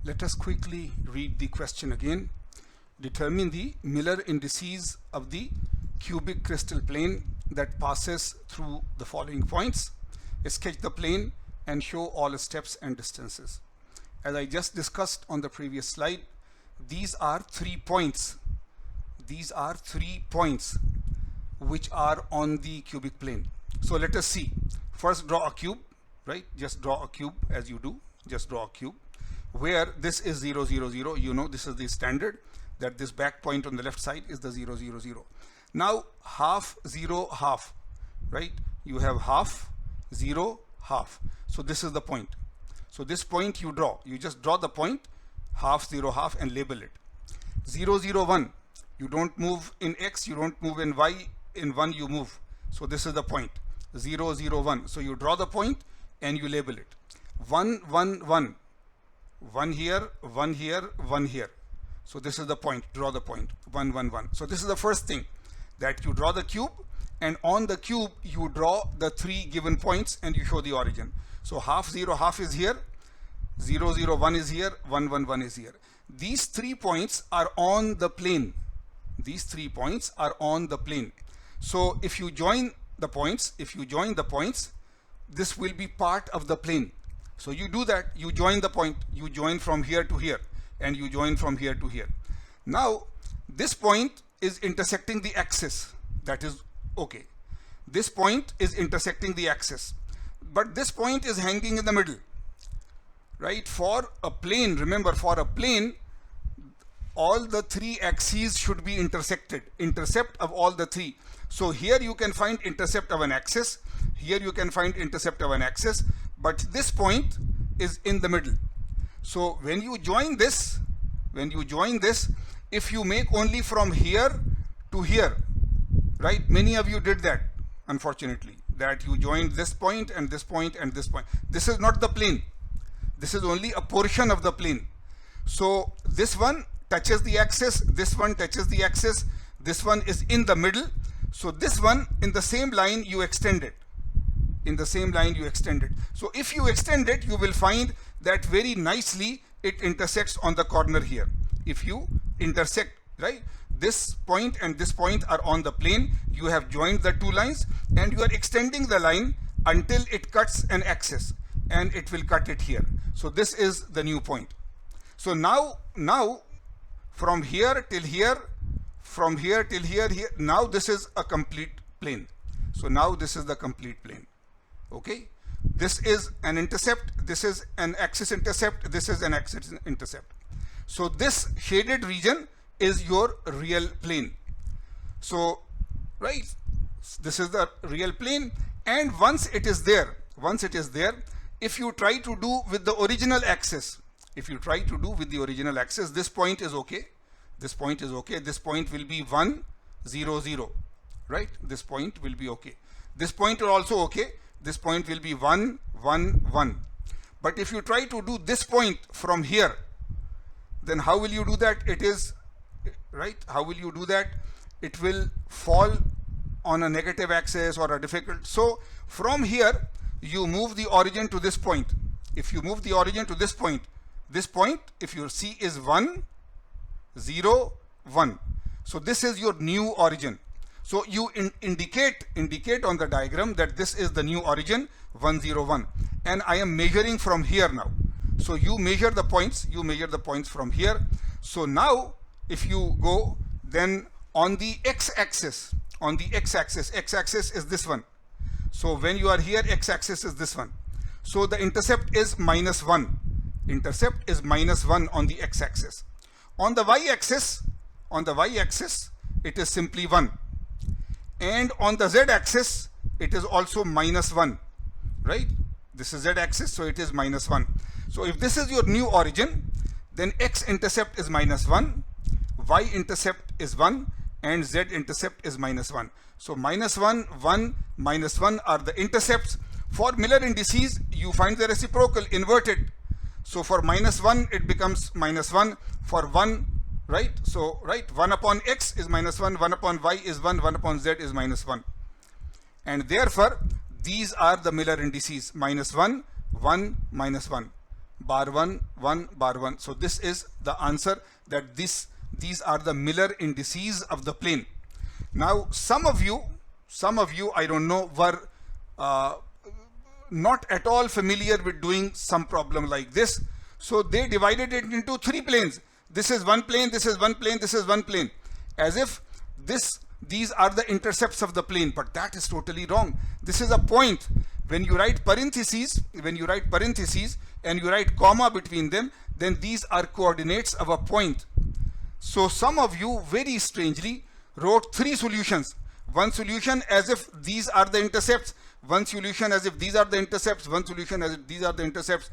Let us quickly read the question again. Determine the Miller indices of the cubic crystal plane that passes through the following points. Sketch the plane and show all steps and distances. As I just discussed on the previous slide, these are 3 points. These are 3 points which are on the cubic plane. So let us see. First, draw a cube, right? Just draw a cube as you do. Just draw a cube where this is 0, 0, 0. You know this is the standard, that this back point on the left side is the 0, 0, 0. Now half, 0, half, right? You have half, 0, half. So this is the point. So this point you draw. You just draw the point, half, 0, half, and label it. 0, 0, 1. You don't move in x, you don't move in y. In 1 you move. So this is the point. 0, 0, 1. So you draw the point and you label it. 1, 1, 1. 1 here, 1 here, 1 here. So this is the point. Draw the point. 1, 1, 1. So this is the first thing, that you draw the cube, and on the cube you draw the 3 given points and you show the origin. So half, 0, half is here, 0, 0, 1 is here, 1, 1, 1 is here. These 3 points are on the plane. These 3 points are on the plane. So if you join the points, this will be part of the plane. So you do that, you join the point, you join from here to here, and you join from here to here. Now this point is intersecting the axis. That is okay. This point is intersecting the axis, but this point is hanging in the middle, right? For a plane, remember, for a plane, all the 3 axes should be intersected. Intercept of all the 3. So here you can find intercept of an axis, here you can find intercept of an axis, but this point is in the middle. So when you join this, if you make only from here to here, right? Many of you did that, unfortunately, that you joined this point and this point and this point. This is not the plane. This is only a portion of the plane. So this one touches the axis, this one touches the axis, this one is in the middle. So this one, in the same line you extend it. So if you extend it, you will find that very nicely it intersects on the corner here. If you intersect, right, this point and this point are on the plane, you have joined the 2 lines and you are extending the line until it cuts an axis, and it will cut it here. So this is the new point. So now from here till here, from here till here, now this is a complete plane. So now this is the complete plane. Okay, this is an intercept, this is an axis intercept, this is an axis intercept. So this shaded region is your real plane. So, right, this is the real plane, and once it is there, if you try to do with the original axis, this point is okay. This point will be 1, 0, 0, right? This point will be okay. This point is also okay. This point will be 1, 1, 1. But if you try to do this point from here, then how will you do that? It is, right? How will you do that? It will fall on a negative axis or a difficult. So from here, you move the origin to this point. If you move the origin to this point, if you see, is 1, 0, 1. So this is your new origin. So you indicate on the diagram that this is the new origin, 1, 0, 1. And I am measuring from here now. So you measure the points from here. So now if you go, then on the x-axis, x-axis is this one. So when you are here, x-axis is this one. So the intercept is -1. Intercept is -1 on the x-axis. On the y-axis, it is simply 1. And on the z-axis, it is also -1, right? This is z-axis, so it is -1. So if this is your new origin, then x-intercept is -1, y-intercept is 1, and z-intercept is -1. So -1, 1, -1 are the intercepts. For Miller indices, you find the reciprocal inverted. So for -1, it becomes -1. For 1, right? So, right, 1 upon x is -1, 1 upon y is 1, 1 upon z is -1. And therefore, these are the Miller indices, -1, 1, -1. bar 1, 1, bar 1. So this is the answer, that these are the Miller indices of the plane. Now some of you I don't know, were not at all familiar with doing some problem like this. So they divided it into 3 planes. This is one plane, this is one plane, this is one plane, as if these are the intercepts of the plane. But that is totally wrong. This is a point. When you write parentheses and you write comma between them, then these are coordinates of a point. So some of you very strangely wrote 3 solutions. One solution as if these are the intercepts, one solution as if these are the intercepts, one solution as if these are the intercepts.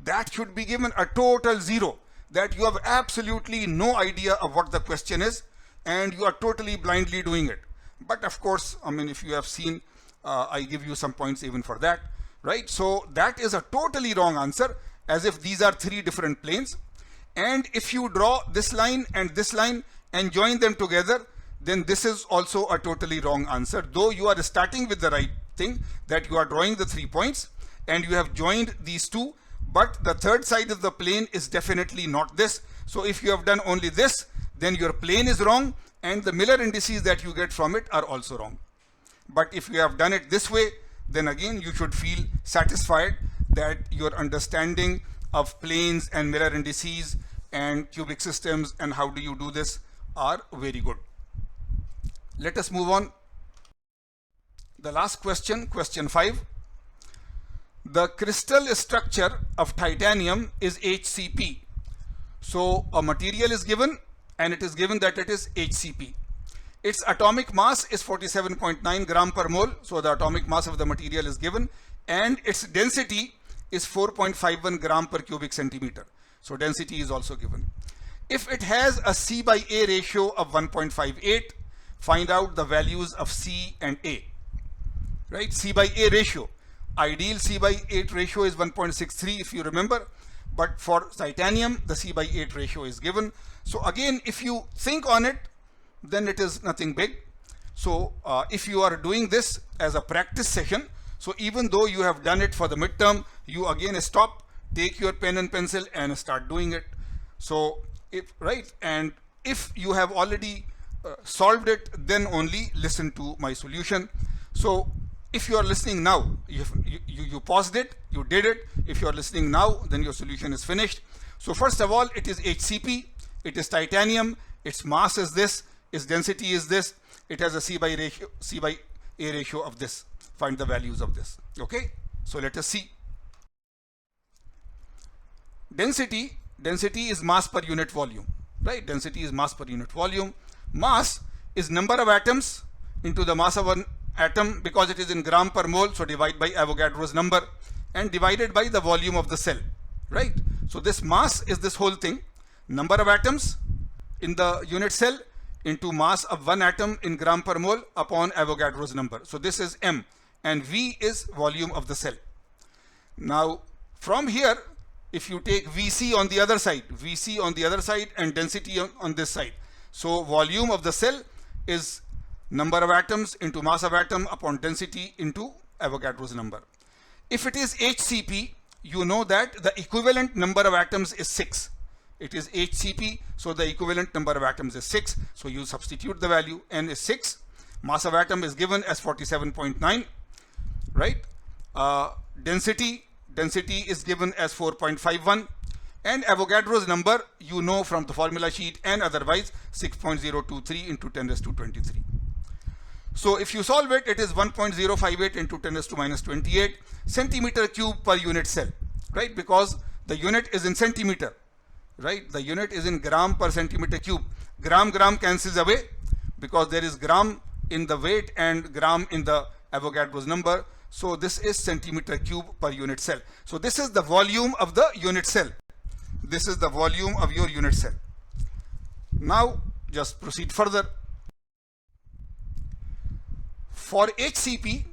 That should be given a total 0. That you have absolutely no idea of what the question is, and you are totally blindly doing it. But of course, I mean, if you have seen, I give you some points even for that, right? So that is a totally wrong answer, as if these are 3 different planes. And if you draw this line and join them together, then this is also a totally wrong answer, though you are starting with the right thing, that you are drawing the 3 points and you have joined these 2, but the third side of the plane is definitely not this. So if you have done only this, then your plane is wrong and the Miller indices that you get from it are also wrong. But if you have done it this way, then again you should feel satisfied that your understanding of planes and Miller indices and cubic systems and how do you do this are very good. Let us move on. The last question, question 5. The crystal structure of titanium is HCP. So a material is given and it is given that it is HCP. Its atomic mass is 47.9 gram per mole. So the atomic mass of the material is given, and its density is 4.51 gram per cubic centimeter. So density is also given. If it has a C by A ratio of 1.58, find out the values of C and A. Right? C by A ratio. Ideal C by 8 ratio is 1.63 if you remember, but for titanium the C by 8 ratio is given. So again, if you think on it, then it is nothing big. So if you are doing this as a practice session, so even though you have done it for the midterm, you again stop, take your pen and pencil and start doing it. So if you have already solved it, then only listen to my solution. So if you are listening now, you paused it, you did it. If you are listening now, then your solution is finished. So first of all, it is HCP, it is titanium, its mass is this, its density is this, it has a C by A ratio of this. Find the values of this. Okay, so let us see. Density is mass per unit volume, right? Density is mass per unit volume. Mass is number of atoms into the mass of one atom, because it is in gram per mole, so divide by Avogadro's number and divided by the volume of the cell, right? So this mass is this whole thing, number of atoms in the unit cell into mass of one atom in gram per mole upon Avogadro's number. So this is M, and V is volume of the cell. Now from here, if you take VC on the other side and density on this side, so volume of the cell is number of atoms into mass of atom upon density into Avogadro's number. If it is HCP, you know that the equivalent number of atoms is 6. It is HCP, so the equivalent number of atoms is 6. So you substitute the value, N is 6. Mass of atom is given as 47.9, right? Density is given as 4.51, and Avogadro's number you know from the formula sheet and otherwise 6.023 into 10 raised to 23. So if you solve it, it is 1.058 into 10 raised to minus 28 centimeter cube per unit cell, right? Because the unit is in centimeter, right? The unit is in gram per centimeter cube. Gram cancels away because there is gram in the weight and gram in the Avogadro's number. So this is centimeter cube per unit cell. So this is the volume of the unit cell. This is the volume of your unit cell. Now just proceed further. For HCP,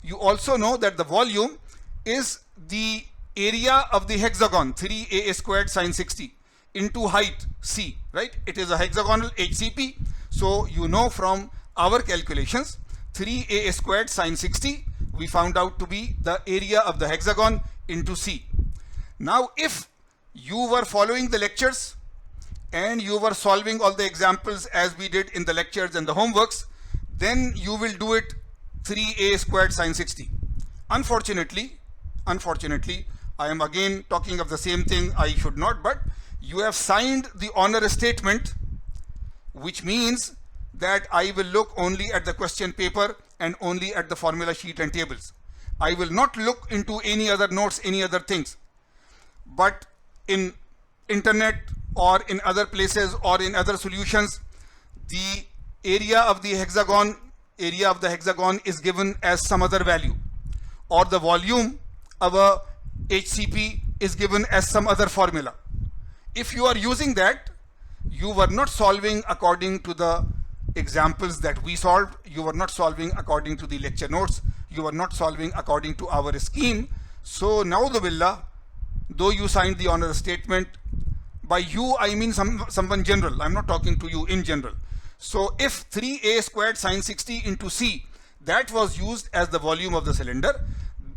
you also know that the volume is the area of the hexagon 3a squared sine 60 into height c, right? It is a hexagonal HCP. So you know from our calculations 3a squared sine 60 we found out to be the area of the hexagon into c. Now if you were following the lectures and you were solving all the examples as we did in the lectures and the homeworks, then you will do it 3a squared sine 60. Unfortunately, I am again talking of the same thing. I should not, but you have signed the honor statement, which means that I will look only at the question paper and only at the formula sheet and tables. I will not look into any other notes, any other things. But in internet or in other places or in other solutions, the area of the hexagon is given as some other value, or the volume of a HCP is given as some other formula. If you are using that, you were not solving according to the examples that we solved, you were not solving according to the lecture notes, you were not solving according to our scheme. So na'udhu, though you signed the honor statement, by you I mean someone general, I'm not talking to you in general. So if 3a squared sine 60 into c, that was used as the volume of the cylinder,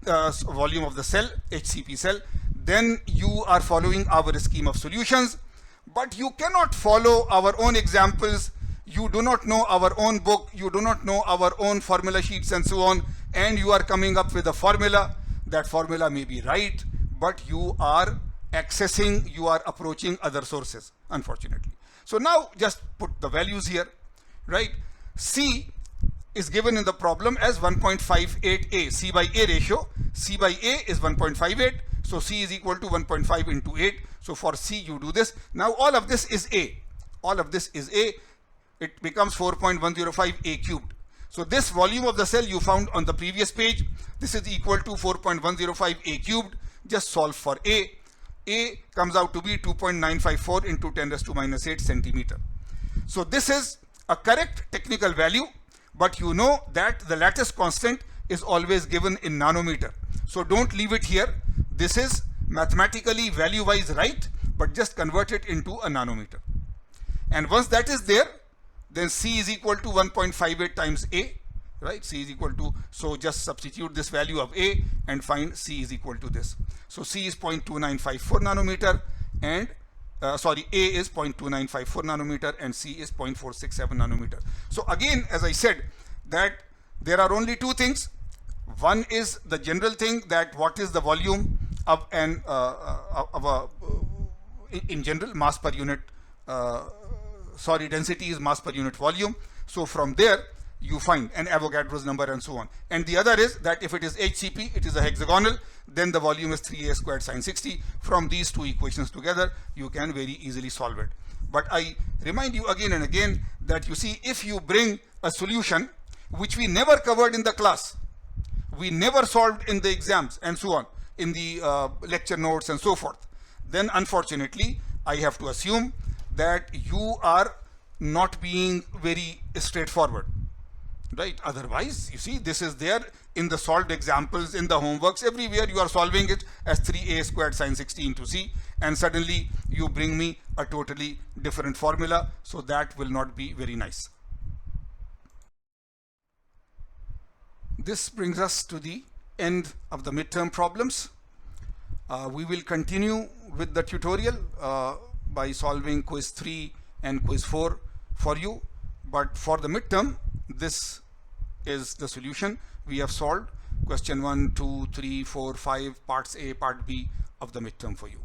volume of the cell, HCP cell, then you are following our scheme of solutions. But you cannot follow our own examples, you do not know our own book, you do not know our own formula sheets and so on, and you are coming up with a formula. That formula may be right, but you are accessing, you are approaching other sources, unfortunately. So now just put the values here, right? C is given in the problem as 1.58a, C by A ratio. C by A is 1.58, so C is equal to 1.5 into 8. So for C you do this. Now all of this is A. All of this is A. It becomes 4.105 A cubed. So this volume of the cell you found on the previous page, this is equal to 4.105 A cubed. Just solve for A. A comes out to be 2.954 into 10 raised to minus 8 centimeter. So this is a correct technical value, but you know that the lattice constant is always given in nanometer. So don't leave it here. This is mathematically value wise right, but just convert it into a nanometer. And once that is there, then C is equal to 1.58 times A, right? C is equal to, so just substitute this value of A and find C is equal to this. So C is 0.2954 nanometer and A is 0.2954 nanometer and C is 0.467 nanometer. So again, as I said, that there are only two things. One is the general thing, that what is the volume of an in general mass per unit, density is mass per unit volume. So from there you find an Avogadro's number and so on. And the other is that if it is HCP, it is a hexagonal, then the volume is 3a squared sine 60. From these two equations together, you can very easily solve it. But I remind you again and again that you see, if you bring a solution which we never covered in the class, we never solved in the exams and so on, in the lecture notes and so forth, then unfortunately I have to assume that you are not being very straightforward, right? Otherwise, you see, this is there in the solved examples, in the homeworks, everywhere you are solving it as 3a squared sine 60 into c, and suddenly you bring me a totally different formula. So that will not be very nice. This brings us to the end of the midterm problems. We will continue with the tutorial by solving quiz 3 and quiz 4 for you, but for the midterm, this is the solution. We have solved question 1, 2, 3, 4, 5, parts A, part B of the midterm for you.